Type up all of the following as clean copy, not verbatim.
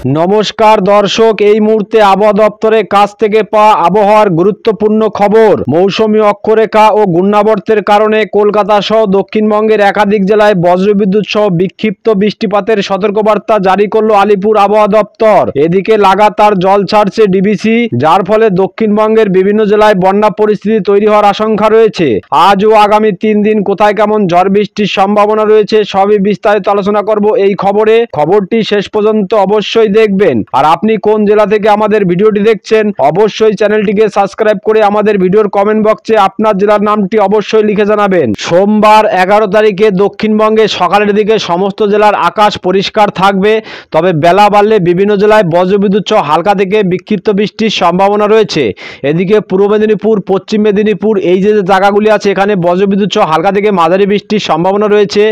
নমস্কার দর্শক, এই মুহূর্তে আবহাওয়া দপ্তরের কাছ থেকে পাওয়া আবহাওয়ার গুরুত্বপূর্ণ খবর। মৌসুমী অক্ষরেখা ও ঘূর্ণাবর্তের কারণে কলকাতা সহ দক্ষিণবঙ্গের একাধিক জেলায় বজ্রবিদ্যুৎ সহ বিক্ষিপ্ত বৃষ্টিপাতের সতর্কবার্তা জারি করল আলিপুর আবহাওয়া দপ্তর। এদিকে লাগাতার জল ছাড়ছে ডিবিসি, যার ফলে দক্ষিণবঙ্গের বিভিন্ন জেলায় বন্যা পরিস্থিতি তৈরি হওয়ার আশঙ্কা রয়েছে। আজ ও আগামী 3 দিন কোথায় কেমন ঝড় বৃষ্টির সম্ভাবনা রয়েছে সবই বিস্তারিত আলোচনা করব এই খবরে। খবরটি শেষ পর্যন্ত অবশ্যই দেখবেন। আর আপনি কোন জেলা থেকে আমাদের ভিডিওটি দেখছেন অবশ্যই চ্যানেলটিকে সাবস্ক্রাইব করে আমাদের ভিডিওর কমেন্ট বক্সে আপনার জেলার নামটি অবশ্যই লিখে জানাবেন। সোমবার 11 তারিখে দক্ষিণবঙ্গে সকালের দিকে সমস্ত জেলার আকাশ পরিষ্কার থাকবে, তবে বেলা বাড়লে বিভিন্ন জেলায় বজ্রবিদ্যুৎ সহ হালকা থেকে বিক্ষিপ্ত বৃষ্টির সম্ভাবনা রয়েছে। এদিকে পূর্ব মেদিনীপুর, পশ্চিম মেদিনীপুর এই যে জায়গাগুলি আছে এখানে বজ্রবিদ্যুৎ সহ হালকা থেকে মাঝারি বৃষ্টির সম্ভাবনা রয়েছে।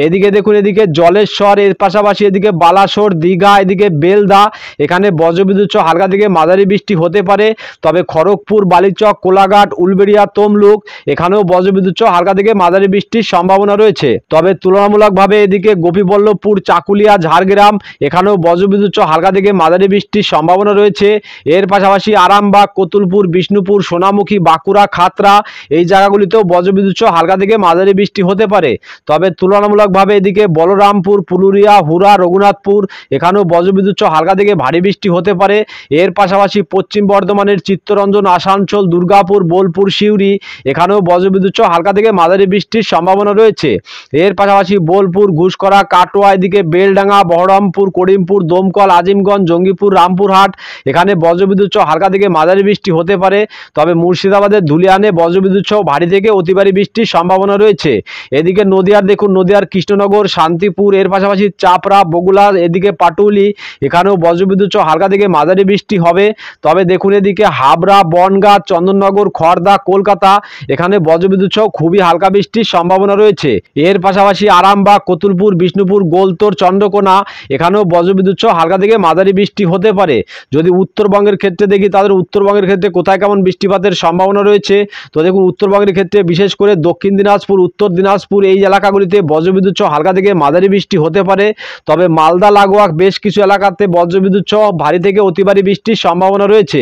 এদিকে দেখুন, এদিকে জলেশ্বর, এর পাশাপাশি এদিকে বালাসোর, দীঘা, এদিকে বেলদা এখানে বজ্রবিদ্যুৎ সহ হালকা থেকে মাঝারি বৃষ্টি হতে পারে। তবে খড়গপুর, বালিচক, কোলাঘাট, উলবেড়িয়া, তমলুক এখানেও বজ্রবিদ্যুৎ সহ হালকা থেকে মাঝারি বৃষ্টির সম্ভাবনা রয়েছে। তবে তুলনামূলকভাবে এদিকে গোপীবল্লভপুর, চাকুলিয়া, ঝাড়গ্রাম এখানেও বজ্রবিদ্যুৎ সহ হালকা থেকে মাঝারি বৃষ্টির সম্ভাবনা রয়েছে। এর পাশাপাশি আরামবাগ, কতুলপুর, বিষ্ণুপুর, সোনামুখী, বাঁকুড়া, খাতড়া এই জায়গাগুলিতেও বজ্রবিদ্যুৎ সহ হালকা থেকে মাঝারি বৃষ্টি হতে পারে। তবে তুলনামূলকভাবে এদিকে বলরামপুর, পুরুলিয়া, হুরা, রঘুনাথপুর এখানেও বজ্রবিদ্যুৎ সহ হালকা থেকে ভারী বৃষ্টি হতে পারে। এর পাশাপাশি পশ্চিম বর্ধমানের চিত্তরঞ্জন, আসানসোল, দুর্গাপুর, বোলপুর, সিউড়ি এখানেও বজ্রবিদ্যুৎ সহ হালকা থেকে মাঝারি বৃষ্টির সম্ভাবনা রয়েছে। এর পাশাপাশি বোলপুর, ঘুষকরা, কাটোয়া, এদিকে বেলডাঙ্গা, বহরমপুর, করিমপুর, দমকল, আজিমগঞ্জ, জঙ্গিপুর, রামপুরহাট এখানে বজ্রবিদ্যুৎ সহ হালকা থেকে মাঝারি বৃষ্টি হতে পারে। তবে মুর্শিদাবাদের ধুলিয়ানে বজ্রবিদ্যুৎ সহ ভারী থেকে অতি ভারী বৃষ্টির সম্ভাবনা রয়েছে। এদিকে নদিয়ার দেখুন, নদিয়ার কৃষ্ণনগর, শান্তিপুর এর পাশাপাশি চাপড়া, বগুলা, এদিকে পাটুলি এখানেও বজ্রবিদ্যুৎ সহ হালকা থেকে মাঝারি বৃষ্টি হবে। তবে দেখুন, এদিকে হাবড়া, বনগাঁ, চন্দননগর, খড়দা, কলকাতা এখানে বজ্রবিদ্যুৎ সহ খুবই হালকা বৃষ্টির সম্ভাবনা রয়েছে। এর পাশাপাশি আরামবাগ, কতুলপুর, বিষ্ণুপুর, গোলতোর, চন্দ্রকোনা এখানেও বজ্রবিদ্যুৎ সহ হালকা থেকে মাঝারি বৃষ্টি হতে পারে। যদি উত্তরবঙ্গের ক্ষেত্রে দেখি, তাদের উত্তরবঙ্গের ক্ষেত্রে কোথায় কেমন বৃষ্টিপাতের সম্ভাবনা রয়েছে, তো দেখুন উত্তরবঙ্গের ক্ষেত্রে বিশেষ করে দক্ষিণ দিনাজপুর, উত্তর দিনাজপুর এই এলাকাগুলিতে বজ্রবিদ্যুৎ সহ হালকা থেকে মাঝারি বৃষ্টি হতে পারে। তবে মালদা লাগোয়া বেশ কিছু এলাকাতে বজ্রবিদ্যুৎ সহ ভারী থেকে অতি ভারী বৃষ্টির সম্ভাবনা রয়েছে।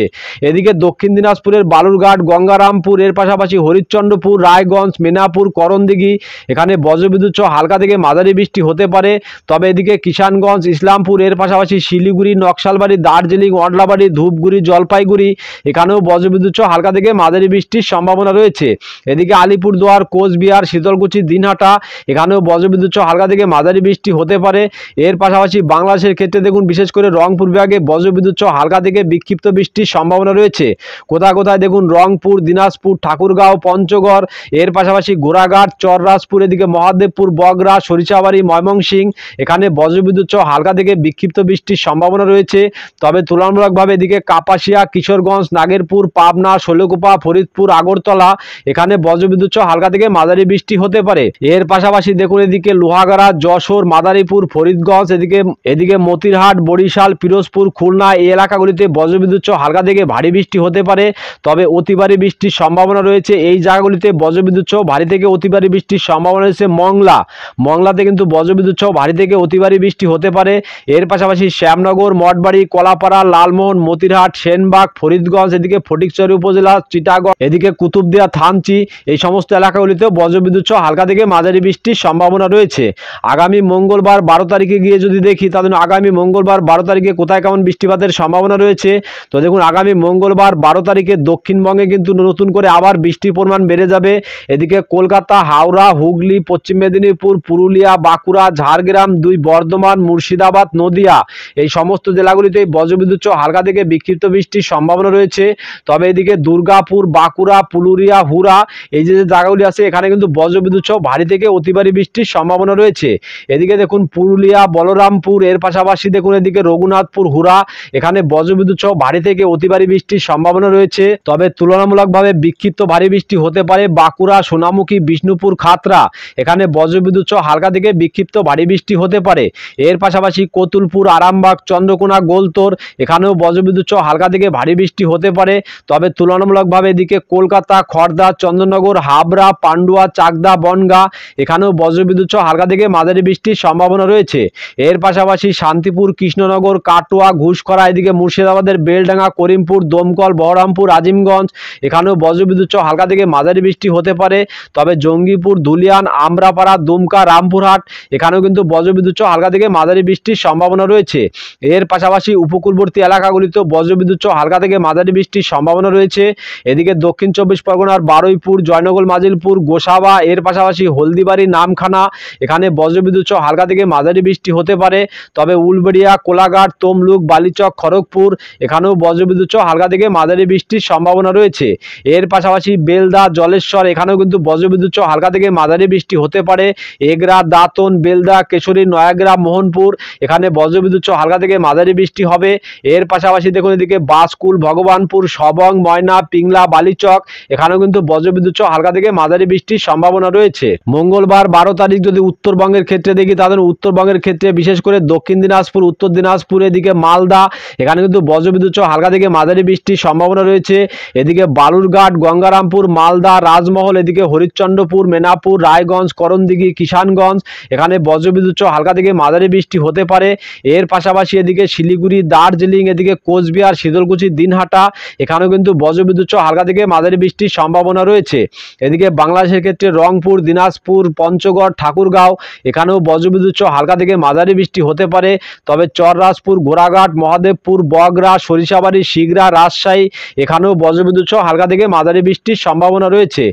এদিকে দক্ষিণ দিনাজপুরের বালুরঘাট, গঙ্গারামপুর এর পাশাপাশি হরিশ্চন্দ্রপুর, রায়গঞ্জ, মেনাপুর, করণদিঘি এখানে বজ্রবিদ্যুৎ সহ হালকা থেকে মাঝারি বৃষ্টি হতে পারে। তবে এদিকে কিষানগঞ্জ, ইসলামপুর এর পাশাপাশি শিলিগুড়ি, নকশালবাড়ি, দার্জিলিং, অডলাবাড়ি, ধূপগুড়ি, জলপাইগুড়ি এখানেও বজ্রবিদ্যুৎ সহ হালকা থেকে মাঝারি বৃষ্টির সম্ভাবনা রয়েছে। এদিকে আলিপুরদুয়ার, কোচবিহার, শীতলকুচি, দিনহাটা এখানেও বজ্রবিদ্যুৎ সহ হালকা থেকে মাঝারি বৃষ্টি হতে পারে। এর পাশাপাশি বাংলাদেশের ক্ষেত্রে দেখুন, বিশেষ করে রংপুর বিভাগে বজ্রবিদ্যুৎ সহ হালকা থেকে বিক্ষিপ্ত বৃষ্টির সম্ভাবনা রয়েছে। কোথায় কোথায় দেখুন, রংপুর, দিনাজপুর, ঠাকুরগাঁও, পঞ্চগড় এর পাশাপাশি গোরাঘাট, চররাজপুর, এদিকে মহাদেবপুর, বগরা, সরিষাবাড়ি, ময়মনসিংহ এখানে বজ্রবিদ্যুৎ সহ হালকা থেকে বিক্ষিপ্ত বৃষ্টির সম্ভাবনা রয়েছে। তবে তুলনামূলকভাবে এদিকে কাপাসিয়া, কিশোরগঞ্জ, নাগেরপুর, পাবনা, শৈলকুপা, ফরিদপুর, আগরতলা এখানে বজ্রবিদ্যুৎ সহ হালকা থেকে মাঝারি বৃষ্টি হতে পারে। এর পাশাপাশি দেখুন, এদিকে লোহাগাড়া, যশোর, মাদারীপুর, ফরিদগঞ্জ এদিকে মতিরহাট, বরিশাল, পিরোজপুর, খুলনা এই এলাকাগুলিতে বজ্রবিদ্যুৎ সহ হালকা থেকে ভারী বৃষ্টি হতে পারে। তবে অতি ভারী বৃষ্টির সম্ভাবনা রয়েছে এই জায়গাগুলিতে বজ্রবিদ্যুৎ সহ ভারী থেকে অতি ভারী বৃষ্টির সম্ভাবনা রয়েছে। মংলাতে কিন্তু বজ্রবিদ্যুৎ সহ ভারী থেকে অতি ভারী বৃষ্টি হতে পারে। এর পাশাপাশি শ্যামনগর, মঠবাড়ি, কলাপাড়া, লালমোহন, মতিরহাট, সেনবাগ, ফরিদগঞ্জ, এদিকে ফটিকছড়ি উপজেলা, চিটাগং, এদিকে কুতুবদিয়া, থানচি এই সমস্ত এলাকাগুলিতেও বজ্রবিদ্যুৎ সহ হালকা থেকে মাঝারি বৃষ্টির সম্ভাবনা রয়েছে। আগামী মঙ্গলবার 12 তারিখে গিয়ে যদি দেখি, তাহলে আগামী মঙ্গলবার 12 তারিখে কোথায় কেমন বৃষ্টিপাতের সম্ভাবনা রয়েছে, তো দেখুন আগামী মঙ্গলবার 12 তারিখে দক্ষিণবঙ্গে কিন্তু নতুন করে আবার বৃষ্টির পরিমাণ বেড়ে যাবে। এদিকে কলকাতা, হাওড়া, হুগলি, পশ্চিম মেদিনীপুর, পুরুলিয়া, বাঁকুড়া, ঝাড়গ্রাম, বর্ধমান, মুর্শিদাবাদ, নদিয়া এই সমস্ত জেলাগুলিতে বজ্রবিদ্যুৎ সহ হালকা থেকে বিক্ষিপ্ত বৃষ্টির সম্ভাবনা রয়েছে। তবে এদিকে দুর্গাপুর, বাঁকুড়া, পুরুলিয়া, হুরা এই যে জায়গাগুলি আছে এখানে কিন্তু বজ্রবিদ্যুৎ সহ ভারী থেকে অতি ভারী বৃষ্টির সম্ভাবনা রয়েছে। এদিকে দেখুন পুরুলিয়া, বলরামপুর এর পাশাপাশি দেখুন এদিকে রঘুনাথপুর, হুরা এখানে বজ্রবিদ্যুৎ সহ ভারী থেকে অতি ভারী বৃষ্টির সম্ভাবনা রয়েছে। তবে তুলনামূলকভাবে বিক্ষিপ্ত ভারী বৃষ্টি হতে পারে বাঁকুড়া, সোনামুখী, বিষ্ণুপুর, খাতড়া এখানে বজ্রবিদ্যুৎ সহ হালকা থেকে বিক্ষিপ্ত ভারী বৃষ্টি হতে পারে। এর পাশাপাশি কতুলপুর, আরামবাগ, চন্দ্রকোনা, গোলতোর এখানেও বজ্রবিদ্যুৎ সহ হালকা থেকে ভারী বৃষ্টি হতে পারে। তবে তুলনামূলকভাবে এদিকে কলকাতা, খড়দা, চন্দননগর, হাবড়া, পান্ডুয়া, চাকদা, বনগাঁ এখানেও বজ্রবিদ্যুৎ সহ হালকা থেকে মাঝারি বৃষ্টির সম্ভাবনা রয়েছে। এর পাশাপাশি শান্তিপুর, কৃষ্ণ কৃষ্ণনগর, কাটোয়া, ঘুষখরা, এদিকে মুর্শিদাবাদের বেলডাঙ্গা, করিমপুর, দমকল, বহরমপুর, আজিমগঞ্জ এখানেও বজ্রবিদ্যুৎ সহ হালকা থেকে মাঝারি বৃষ্টি হতে পারে। তবে জঙ্গিপুর, ধুলিয়ান, আমরাপাড়া, দুমকা, রামপুরহাট এখানেও কিন্তু বজ্রবিদ্যুৎ সহ হালকা থেকে মাঝারি বৃষ্টির সম্ভাবনা রয়েছে। এর পাশাপাশি উপকূলবর্তী এলাকাগুলিতেও বজ্রবিদ্যুৎ সহ হালকা থেকে মাঝারি বৃষ্টির সম্ভাবনা রয়েছে। এদিকে দক্ষিণ চব্বিশ পরগনার বারুইপুর, জয়নগর, মাজিলপুর, গোসাবা এর পাশাপাশি হলদিবাড়ি, নামখানা এখানে বজ্রবিদ্যুৎ সহ হালকা থেকে মাঝারি বৃষ্টি হতে পারে। তবে উলবেড়িয়া, কোলাঘাট, তমলুক, বালিচক, খড়গপুর এখানেও বজ্রবিদ্যুৎ সহ হালকা থেকে মাঝারি বৃষ্টির সম্ভাবনা রয়েছে। এর পাশাপাশি বেলদা, জলেশ্বর এখানেও কিন্তু বজ্রবিদ্যুৎ সহ হালকা থেকে মাঝারি বৃষ্টি হতে পারে। এগরা, দাঁতন, বেলদা, কেশরী, নয়াগ্রাম, মোহনপুর এখানে বজ্রবিদ্যুৎ সহ হালকা থেকে মাঝারি বৃষ্টি হবে। এর পাশাপাশি দেখুন এদিকে বাসকুল, ভগবানপুর, সবং, ময়না, পিংলা, বালিচক এখানেও কিন্তু বজ্রবিদ্যুৎ সহ হালকা থেকে মাঝারি বৃষ্টির সম্ভাবনা রয়েছে। মঙ্গলবার 12 তারিখ যদি উত্তরবঙ্গের ক্ষেত্রে দেখি তাহলে উত্তরবঙ্গের ক্ষেত্রে বিশেষ করে দক্ষিণ দিনাজপুর, উত্তর দিনাজপুর এদিকে মালদা এখানে কিন্তু বজ্রবিদ্যুৎ সহ হালকা থেকে মাঝারি বৃষ্টির সম্ভাবনা রয়েছে। এদিকে বালুরঘাট, গঙ্গারামপুর, মালদা, রাজমহল এদিকে হরিশ্চন্দ্রপুর, মেনাপুর, রায়গঞ্জ, করণদিঘি, কিষানগঞ্জ এখানে বজ্রবিদ্যুৎ সহ হালকা থেকে মাঝারি বৃষ্টি হতে পারে। এর পাশাপাশি এদিকে শিলিগুড়ি, দার্জিলিং এদিকে কোচবিহার, শীতলকুচি, দিনহাটা এখানেও কিন্তু বজ্রবিদ্যুৎ সহ হালকা থেকে মাঝারি বৃষ্টির সম্ভাবনা রয়েছে। এদিকে বাংলাদেশের ক্ষেত্রে রংপুর, দিনাজপুর, পঞ্চগড়, ঠাকুরগাঁও এখানেও বজ্রবিদ্যুৎ সহ হালকা থেকে মাঝারি বৃষ্টি হতে পারে। তবে চররাজপুর, ঘোড়াঘাট, মহাদেবপুর, বগরা, সরিষাবাড়ি, শিগরা, রাজশাহী এখানেও বজ্রবিদ্যুৎ সহ হালকা থেকে মাঝারি বৃষ্টির সম্ভাবনা রয়েছে।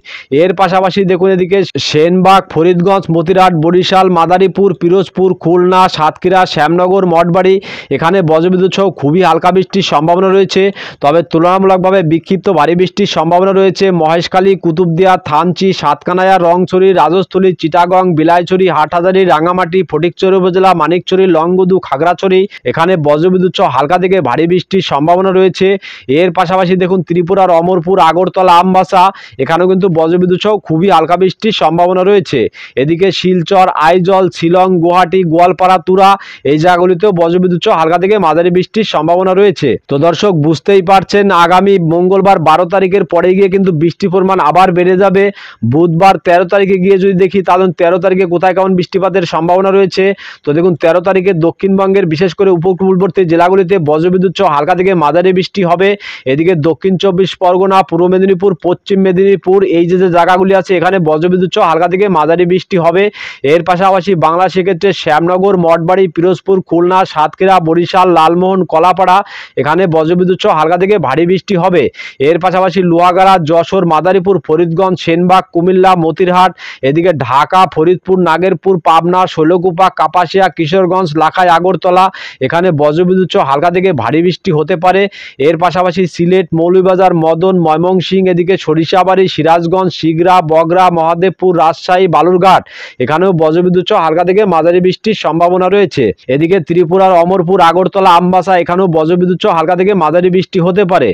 এর পাশাপাশি দেখুন এদিকে সেনবাগ, ফরিদগঞ্জ, মতিরাট, বরিশাল, মাদারীপুর, পিরোজপুর, খুলনা, সাতক্ষীরা, শ্যামনগর, মঠবাড়ি এখানে বজ্রবিদ্যুৎ সহ খুবই হালকা বৃষ্টির সম্ভাবনা রয়েছে। তবে তুলনামূলকভাবে বিক্ষিপ্ত ভারী বৃষ্টির সম্ভাবনা রয়েছে মহেশখালী, কুতুবদিয়া, থানচি, সাতকানাইয়া, রংছড়ি, রাজস্থলী, চিটাগং, বিলাইছড়ি, হাটহাজারী, রাঙামাটি, ফটিকছড়ি উপজেলা, মানিকছড়ি, লংগদু, খাগড়াছড়ি এখানে বজ্রবিদ্যুৎ সহ হালকা থেকে ভারী বৃষ্টির সম্ভাবনা রয়েছে। এর পাশাপাশি দেখুন ত্রিপুরার অমরপুর, আগরতলা, আমবাসা এখানেও কিন্তু বজ্রবিদ্যুৎ সহ খুবই হালকা বৃষ্টির সম্ভাবনা রয়েছে। এদিকে শিলচর, আইজল, শিলং, গুয়াহাটি, গোয়ালপাড়া, তুরা এই জায়গাগুলিতেও বজ্রবিদ্যুৎ সহ হালকা থেকে মাঝারি বৃষ্টির সম্ভাবনা রয়েছে। তো দর্শক বুঝতেই পারছেন আগামী মঙ্গলবার 12 তারিখের পরে গিয়ে কিন্তু বৃষ্টির পরিমাণ আবার বেড়ে যাবে। বুধবার 13 তারিখে গিয়ে যদি দেখি তাহলে 13 তারিখে কোথায় কেমন বৃষ্টিপাতের সম্ভাবনা রয়েছে। তো দেখুন 13 তারিখে দক্ষিণবঙ্গের বিশেষ করে উপকূলবর্তী জেলাগুলিতে বজ্রবিদ্যুৎ সহ হালকা থেকে মাঝারি বৃষ্টি হবে। এদিকে দক্ষিণ চব্বিশ পরগনা, পূর্ব মেদিনীপুর, পশ্চিম মেদিনীপুর এই যে জায়গাগুলি আছে এখানে বজ্রবিদ্যুৎ সহ হালকা থেকে মাঝারি বৃষ্টি হবে। এর পাশাপাশি বাংলাদেশের ক্ষেত্রে শ্যামনগর, মঠবাড়ি, পিরোজপুর, খুলনা, সাতক্ষীরা, বরিশাল, লালমোহন, কলাপাড়া এখানে বজ্রবিদ্যুৎ সহ হালকা থেকে ভারী বৃষ্টি হবে। এর পাশাপাশি লোহাগাড়া, যশোর, মাদারীপুর, ফরিদগঞ্জ, সেনবাগ, কুমিল্লা, মতিরহাট এদিকে ঢাকা, ফরিদপুর, নাগেরপুর, পাবনা, শৈলকুপা, কাপাসিয়া, কিশোরগঞ্জ, লাখাই, আগরতলা এখানে বজ্রবিদ্যুৎ সহ হালকা থেকে ভারী বৃষ্টি হতে পারে। এর পাশাপাশি সিলেট, মৌলভীবাজার, মদন, ময়মনসিংহ এদিকে সরিষাবাড়ি, সিরাজগঞ্জ, শিগরা, বগরা, মহাদেবপুর, রাজশাহী, বালুরঘাট এখানেও বজ্রবিদ্যুৎ সহ হালকা থেকে মাঝারি বৃষ্টির সম্ভাবনা রয়েছে। এদিকে ত্রিপুরার অমরপুর, আগরতলা, আমবাসা এখানেও বজ্রবিদ্যুৎ সহ হালকা থেকে মাঝারি বৃষ্টি হতে পারে।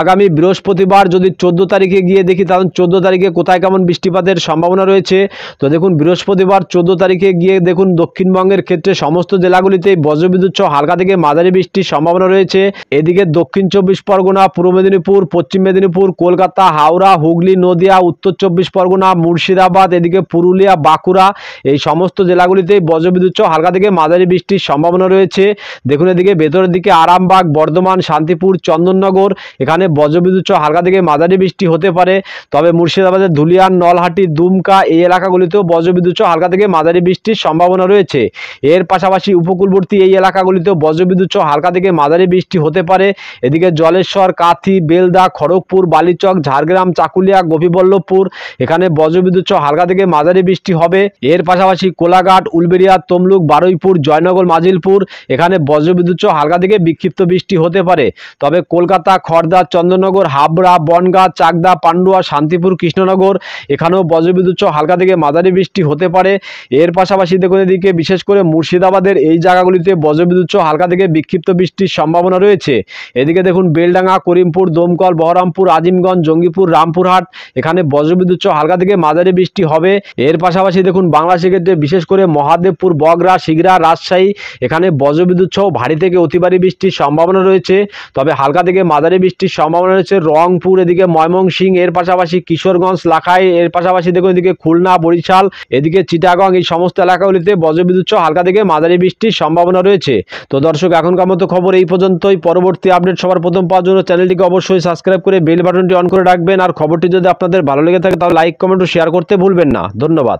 আগামী বৃহস্পতিবার যদি 14 তারিখে গিয়ে দেখি তাহলে 14 তারিখে কোথায় কেমন বৃষ্টিপাতের সম্ভাবনা রয়েছে। তো দেখুন বৃহস্পতিবার 14 তারিখে গিয়ে দেখুন দক্ষিণবঙ্গের ক্ষেত্রে সমস্ত জেলাগুলিতে বজ্রবিদ্যুৎ সহ হালকা থেকে মাঝারি বৃষ্টির সম্ভাবনা রয়েছে। এদিকে দক্ষিণ চব্বিশ পরগনা, পূর্ব মেদিনীপুর, পশ্চিম মেদিনীপুর, কলকাতা, হাওড়া, হুগলি, নদিয়া, উত্তর চব্বিশ পরগনা, মুর্শিদাবাদ এদিকে পুরুলিয়া, বাঁকুড়া এই সমস্ত জেলাগুলিতে বজ্রবিদ্যুৎ সহ হালকা থেকে মাঝারি বৃষ্টির সম্ভাবনা রয়েছে। দেখুন এদিকে ভেতরের দিকে আরামবাগ, বর্ধমান, শান্তিপুর, চন্দননগর এখানে বজ্রবিদ্যুৎ সহ হালকা থেকে মাঝারি বৃষ্টি হতে পারে। তবে মুর্শিদাবাদের ধুলিয়ান, নলহাটি, দুমকা এই এলাকাগুলিতেও বজ্রবিদ্যুৎ সহ হালকা থেকে মাঝারি বৃষ্টির সম্ভাবনা রয়েছে। এর পাশাপাশি উপকূলবর্তী এই এলাকাগুলিতেও বজ্রবিদ্যুৎ সহ হালকা থেকে মাঝারি বৃষ্টি হতে পারে। এদিকে জলেশ্বর, কাথি, বেলদা, খড়গপুর, বালিচক, ঝাড়গ্রাম, চাকুলিয়া, গোপীবল্লভপুর এখানে বজ্রবিদ্যুৎ সহ হালকা থেকে মাঝারি বৃষ্টি হবে। এর পাশাপাশি কোলাঘাট, উলবেড়িয়া, তমলুক, বারুইপুর, জয়নগর, মাজিলপুর এখানে বজ্রবিদ্যুৎ সহ হালকা থেকে বিক্ষিপ্ত বৃষ্টি হতে পারে। তবে কলকাতা, খড়দা, চন্দননগর, হাবড়া, বনগাঁ, চাকদা, পান্ডুয়া, শান্তিপুর, কৃষ্ণনগর এখানেও বজ্রবিদ্যুৎ সহ হালকা থেকে মাঝারি বৃষ্টি হতে পারে। এর পাশাপাশি দেখুন এদিকে বিশেষ করে মুর্শিদাবাদের এই জায়গাগুলিতে বজ্রবিদ্যুৎ সহ হালকা থেকে বিক্ষিপ্ত বৃষ্টির সম্ভাবনা রয়েছে। এদিকে দেখুন বেলডাঙ্গা, করিমপুর, দমকল, বহরমপুর, আজিমগঞ্জ, জঙ্গিপুর, রামপুরহাট এখানে বজ্রবিদ্যুৎ সহ হালকা থেকে মাঝারি বৃষ্টি হবে। এর পাশাপাশি দেখুন বাংলাদেশের ক্ষেত্রে বিশেষ করে মহাদেবপুর, বগরা, শিগরা, রাজশাহী এখানে বজ্রবিদ্যুৎ সহ ভারী থেকে অতি ভারী বৃষ্টির সম্ভাবনা রয়েছে। তবে হালকা থেকে মাঝারি বৃষ্টির সম্ভাবনা রয়েছে রংপুর এদিকে ময়মনসিংহ এর পাশাপাশি কিশোরগঞ্জ, লাখাই এর পাশাপাশি দেখুন এদিকে খুলনা, বরিশাল এদিকে চিটাগং এই সমস্ত এলাকাগুলিতে বজ্রবিদ্যুৎ সহ হালকা থেকে মাঝারি বৃষ্টির সম্ভাবনা রয়েছে। তো দর্শক, এখনকার মতো খবর এই পর্যন্তই। পরবর্তী আপডেট সবার প্রথম পাওয়ার জন্য চ্যানেলটিকে অবশ্যই সাবস্ক্রাইব করে বেল বাটনটি অন করে রাখবেন। আর খবরটি যদি আপনাদের ভালো লেগে থাকে তাহলে লাইক, কমেন্ট ও শেয়ার করতে ভুলবেন না। ধন্যবাদ।